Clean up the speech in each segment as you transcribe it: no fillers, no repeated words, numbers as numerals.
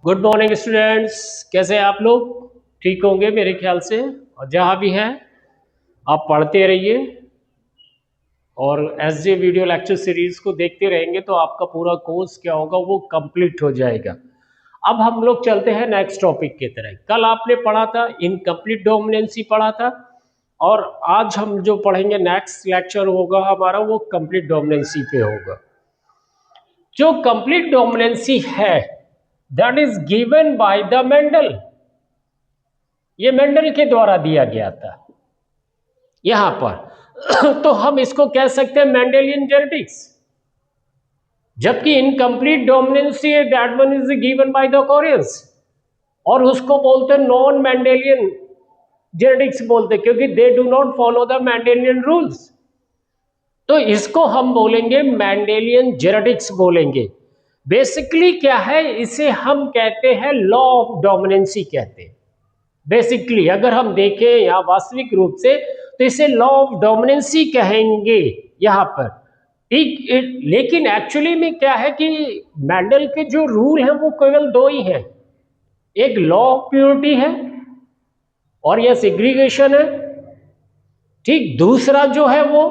Good morning students, कैसे हैं आप लोग? ठीक होंगे मेरे ख्याल से। और जहाँ भी हैं आप पढ़ते रहिए और एसजे वीडियो लेक्चर सीरीज को देखते रहेंगे तो आपका पूरा कोर्स क्या होगा वो कंप्लीट हो जाएगा। अब हम लोग चलते हैं नेक्स्ट टॉपिक की तरह। कल आपने पढ़ा था इनकम्प्लीट डोमिनेंसी पढ़ा था और आज हम जो पढ़ेंगे नेक्स्ट लेक्चर होगा हमारा वो कंप्लीट डोमिनेंसी पे होगा। जो कंप्लीट डोमिनेंसी है that is given by the Mendel. ये मेंडल के द्वारा दिया गया था यहां पर तो हम इसको कह सकते हैं मेंडेलियन जेनेटिक्स। जबकि incomplete dominancy that one is given by the occurrence और उसको बोलते हैं नॉन मेंडेलियन जेनेटिक्स बोलते, क्योंकि they do not follow the Mendelian rules. तो इसको हम बोलेंगे मेंडेलियन जेनेटिक्स बोलेंगे। बेसिकली क्या है, इसे हम कहते हैं लॉ ऑफ डोमिनेंसी कहते हैं। बेसिकली अगर हम देखें यहाँ वास्तविक रूप से तो इसे लॉ ऑफ डोमिनेंसी कहेंगे यहाँ पर, ठीक। लेकिन एक्चुअली में क्या है कि मेंडल के जो रूल हैं वो केवल दो ही हैं, एक लॉ ऑफ प्योरिटी है और यह सेग्रीगेशन है, ठीक। दूसरा जो है वो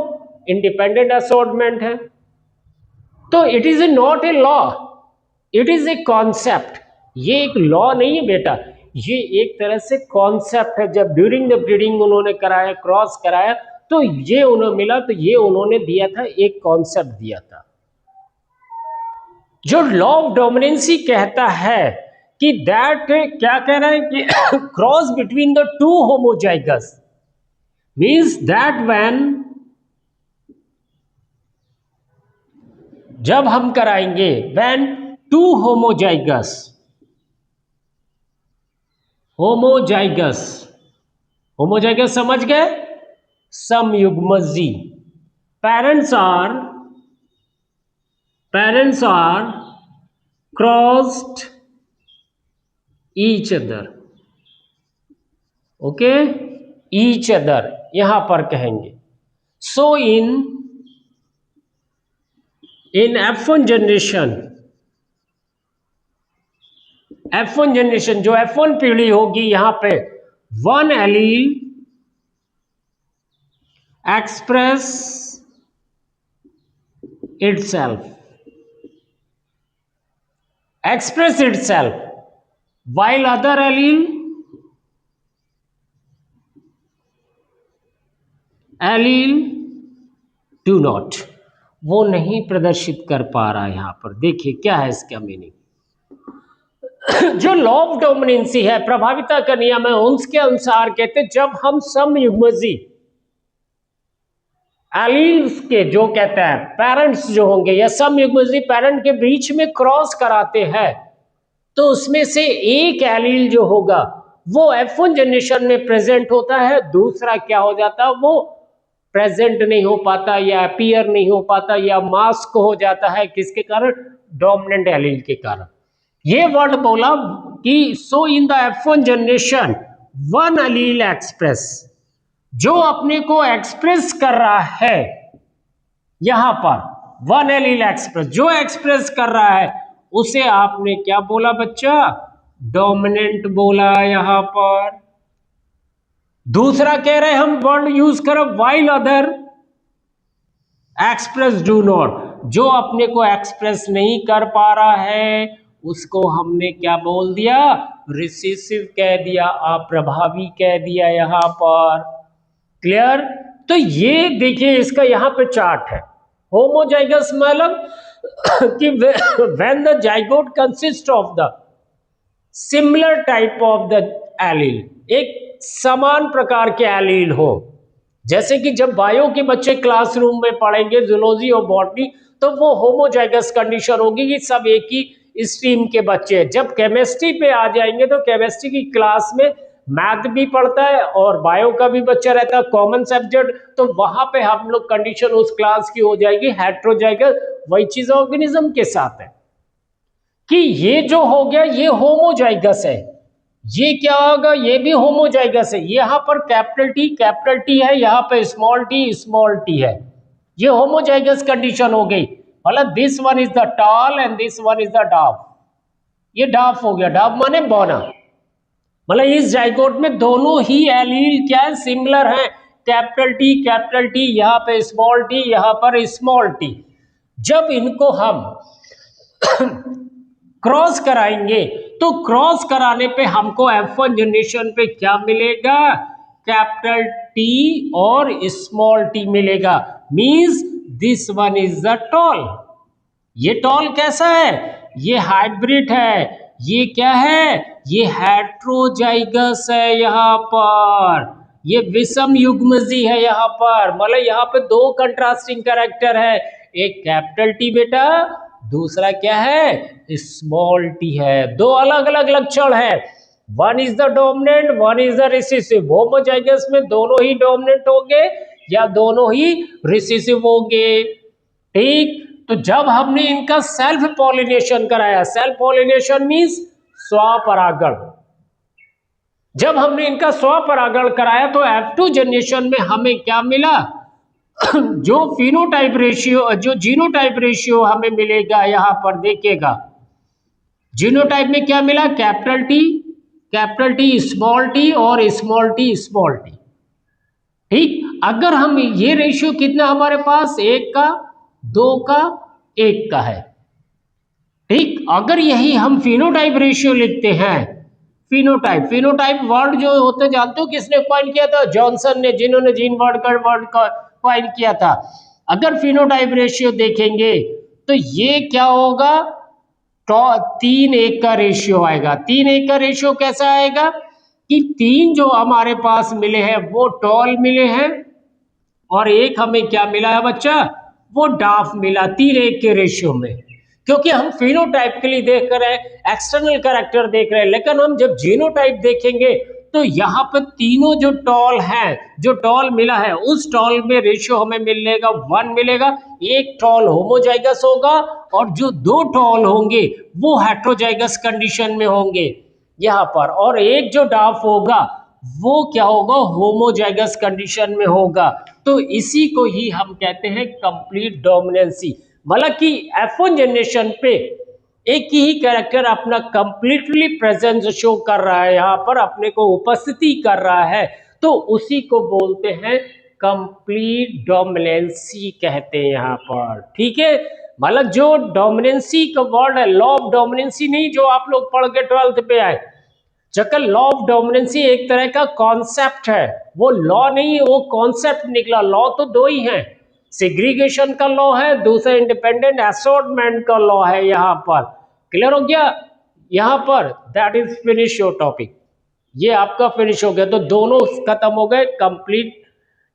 इंडिपेंडेंट असॉर्टमेंट है। तो it is not a law, it is a concept. ये एक लॉ नहीं है बेटा, ये एक तरह से कॉन्सेप्ट है। जब ड्यूरिंग द ब्रीडिंग उन्होंने कराया, क्रॉस कराया, तो ये उन्हें मिला, तो ये उन्होंने दिया था, एक कॉन्सेप्ट दिया था। जो लॉ ऑफ डोमिनेंसी कहता है कि दैट क्या कह रहा है कि cross between the two homozygous means that when, जब हम कराएंगे व्हेन टू होमोजाइगस समझ गए, समयुग्मजी, parents are crossed each other, okay, each other यहां पर कहेंगे। सो इन F1 जनरेशन जो F1 पीढ़ी होगी, यहां पे one allele express itself while other allele do not, वो नहीं प्रदर्शित कर पा रहा है। यहां पर देखिए क्या है इसका मीनिंग। जो लॉ ऑफ डोमिनेंसी है, प्रभाविता का नियम है, उसके अनुसार कहते हैं जब हम समयुग्मजी एलील्स के जो कहते हैं पेरेंट्स जो होंगे या समयुग्मजी पेरेंट के बीच में क्रॉस कराते हैं तो उसमें से एक एलील जो होगा वो F1 जनरेशन में प्रेजेंट होता है, दूसरा क्या हो जाता है, वो प्रेजेंट नहीं हो पाता या अपीयर नहीं हो पाता या मास्क हो जाता है। किसके कारण? डोमिनेंट एलील के कारण। ये वर्ड बोला कि so in the F1 generation one allele express, जो अपने को एक्सप्रेस कर रहा है यहां पर, वन एलील एक्सप्रेस, जो एक्सप्रेस कर रहा है उसे आपने क्या बोला बच्चा? डोमिनेंट बोला यहां पर। दूसरा कह रहे हैं हम वर्ड यूज करो while other express do not, जो अपने को एक्सप्रेस नहीं कर पा रहा है उसको हमने क्या बोल दिया? रिसेसिव कह दिया, अप्रभावी कह दिया यहां पर। क्लियर? तो ये देखिए इसका यहां पे चार्ट है। होमोजाइगस मतलब कि when the zygote consist of the similar type of the allele, एक समान प्रकार के एलील हो। जैसे कि जब बायो के बच्चे क्लासरूम में पढ़ेंगे जूलॉजी और बॉटनी तो वो होमोजाइगस कंडीशन होगी कि सब एक ही स्ट्रीम के बच्चे हैं। जब केमिस्ट्री पे आ जाएंगे तो केमिस्ट्री की क्लास में मैथ भी पढ़ता है और बायो का भी बच्चा रहता है, कॉमन सब्जेक्ट, तो वहां पे हम लोग कंडीशन उस क्लास की हो जाएगी हेटेरोजाइगस। वही चीज ऑर्गेनिज्म के साथ है कि ये जो हो गया ये होमोजाइगस है, ये क्या होगा? ये भी होमोजाइगस है। यहां पर कैपिटल टी है, यहां पे स्मॉल टी है। ये होमोजाइगस कंडीशन हो गई। मतलब this one is the tall and this one is the dwarf, ये डाफ हो गया, डाफ माने बौना, मतलब इस जाइगोट में दोनों ही एलील क्या है, सिमिलर है, कैपिटल टी यहाँ पे स्मॉल टी, यहाँ पर स्मॉल टी। जब इनको हम क्रॉस कराएंगे तो क्रॉस कराने पे हमको F1 जनरेशन पे क्या मिलेगा, कैपिटल टी और स्मॉल टी मिलेगा, means this one is the toll. ये टॉल कैसा है, ये हाइब्रिड है, ये क्या है, ये हेट्रोजाइगस है, यहाँ पर ये विषम युग्मजी है, यहाँ पर मतलब यहाँ पे दो कंट्रास्टिंग कैरेक्टर है, एक कैपिटल टी बेटा, दूसरा क्या है, स्मॉल टी है, दो अलग अलग लक्षण है, one is the dominant, one is the recessive. Homozygous में दोनों ही डोमिनेंट होंगे या दोनों ही रिसेसिव होंगे, ठीक। तो जब हमने इनका सेल्फ पॉलिनेशन कराया, सेल्फ पॉलिनेशन मींस स्वपरागण, जब हमने इनका स्वपरागण कराया तो F2 जनरेशन में हमें क्या मिला, जो फिनोटाइप रेशियो, जो जीनोटाइप रेशियो हमें मिलेगा, यहां पर देखिएगा जीनोटाइप में क्या मिला, कैपिटल टी स्मॉल टी और स्मॉल टी, ठीक। अगर हम ये रेशियो कितना हमारे पास, 1 का 2 का 1 का है, ठीक। अगर यही हम फिनोटाइप रेशियो लिखते हैं, फिनोटाइप वर्ड जो होते जानते हो किसने कॉइन किया था, जॉनसन ने, जिन्होंने जीन वर्ड का कॉइन किया था। अगर फिनोटाइप रेशियो देखेंगे तो ये क्या होगा, 3:1 का रेशियो आएगा। 3:1 का रेशियो कैसा आएगा कि 3 जो हमारे पास मिले हैं वो टॉल मिले हैं और 1 हमें क्या मिला है बच्चा, वो डाफ मिला 3:1 के रेशियो में, क्योंकि हम फिनोटाइप के लिए देख रहे हैं, एक्सटर्नल कैरेक्टर देख रहे हैं। लेकिन हम जब जीनोटाइप देखेंगे तो यहाँ पे तीनों जो टॉल हैं, जो टॉल मिला है उस टॉल में रेशियो हमें मिलेगा 1 मिलेगा, एक टॉल होमोजाइगस होगा और जो 2 टॉल होंगे वो हेट्रोजाइगस कंडीशन में होंगे यहाँ पर, और एक जो डाफ होगा वो क्या होगा, होमोजाइगस कंडीशन में होगा। तो इसी को ही हम कहते हैं कंप्लीट डोमिनेंसी, मतलब कि F1 जनरेशन पे एक ही कैरेक्टर अपना कंप्लीटली प्रेजेंस शो कर रहा है, यहाँ पर अपने को उपस्थिति कर रहा है, तो उसी को बोलते हैं कंप्लीट डोमिनेंसी कहते हैं यहाँ पर, ठीक है। मतलब जो डोमिनेंसी का वर्ड है, लॉ ऑफ डोमिनेंसी नहीं जो आप लोग पढ़ के 12th पे आए, जबकि लॉ ऑफ डोमिनेंसी एक तरह का कॉन्सेप्ट है, वो लॉ नहीं, वो कॉन्सेप्ट निकला। लॉ तो 2 ही हैं, सेग्रीगेशन का लॉ है, दूसरा इंडिपेंडेंट असॉर्टमेंट का लॉ है। यहाँ पर क्लियर हो गया, यहाँ पर that is finish your topic, ये आपका फिनिश हो गया। तो दोनों खत्म हो गए, कंप्लीट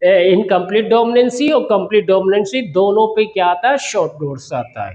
इनकम्प्लीट डोमिनेंसी और कंप्लीट डोमिनेंसी, दोनों पे क्या आता है, शॉर्ट नोट्स आता है।